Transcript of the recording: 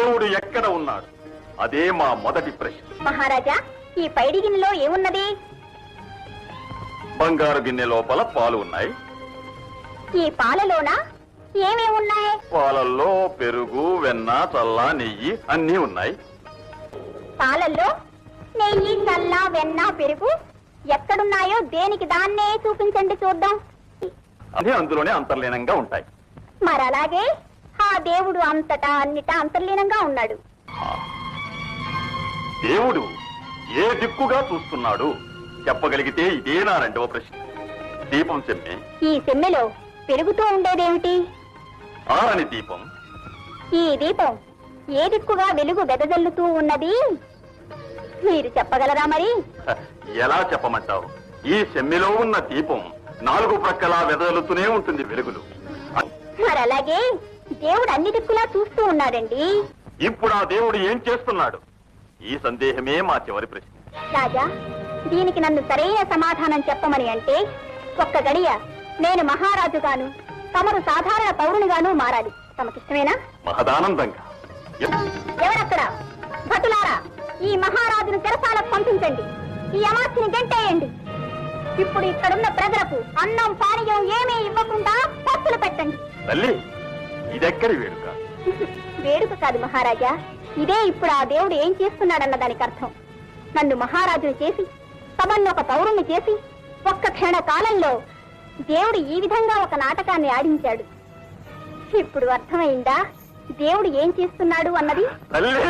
దేవుడు ఎక్కడ ఉన్నాడు? అదే మా మొదటి ప్రశ్న. మహారాజా, ఈ పైడి గిన్నెలో ఏమున్నది? బంగారు గిన్నె లోపల పాలు ఉన్నాయి. ఈ పాలలోన ఏమేమున్నాయి? పాలల్లో పెరుగు, వెన్న, చల్ల, నెయ్యి అన్నీ ఉన్నాయి. పాలల్లో నెయ్యి, చల్ల, వెన్న, పెరుగు ఎక్కడున్నాయో దేనికి దాన్నే చూపించండి చూద్దాం. అన్నీ అందులోనే అంతర్లీనంగా ఉంటాయి. మరలాగే ఆ దేవుడు అంతటా అన్నిటా అంతర్లీనంగా ఉన్నాడు. దేవుడు ఏ దిక్కుగా చూస్తున్నాడు చెప్పగలిగితే ఇదే నా రెండవ ప్రశ్న. దీపం సెమ్మె. ఈ సెమ్మెలో పెరుగుతూ ఉండేదేమిటి? ఆరని దీపం. ఈ దీపం ఏ దిక్కుగా వెలుగు వెదజల్లుతూ ఉన్నది మీరు చెప్పగలరా మరి? ఎలా చెప్పమంటావు? ఈ సెమ్మెలో ఉన్న దీపం 4 ప్రక్కలా వెదజల్లుతూనే ఉంటుంది వెలుగులు. మరలాగే దేవుడు అన్ని దిక్కులా చూస్తూ ఉన్నాడండి. ఇప్పుడు ఆ దేవుడు ఏం చేస్తున్నాడు? ఈ సందేహమే మా చివరి ప్రశ్న. రాజా, దీనికి నన్ను సరైన సమాధానం చెప్పమని అంటే ఒక్క గడియ నేను మహారాజుగాను, తమరు సాధారణ పౌరునిగాను మారాలి. తమకిష్టమేనా? మహదానందంగా. ఎవరక్కడ? భటులారా, ఈ మహారాజును చెరసాలకు పంపించండి. ఈ అమాత్యని గంటేయండి. ఇప్పుడు ఇక్కడున్న ప్రజలకు అన్నం పానీయం ఏమీ ఇవ్వకుండా పప్పులు పెట్టండి. తల్లి, ఇదెక్కడి వేడుక? వేడుక కాదు మహారాజా, ఇదే ఇప్పుడు ఆ దేవుడు ఏం చేస్తున్నాడన్న దానికి అర్థం. నన్ను మహారాజును చేసి, తమన్ను ఒక పౌరుణ్ణి చేసి, ఒక్క క్షణ కాలంలో దేవుడు ఈ విధంగా ఒక నాటకాన్ని ఆడించాడు. ఇప్పుడు అర్థమైందా దేవుడు ఏం చేస్తున్నాడు అన్నది? తల్లి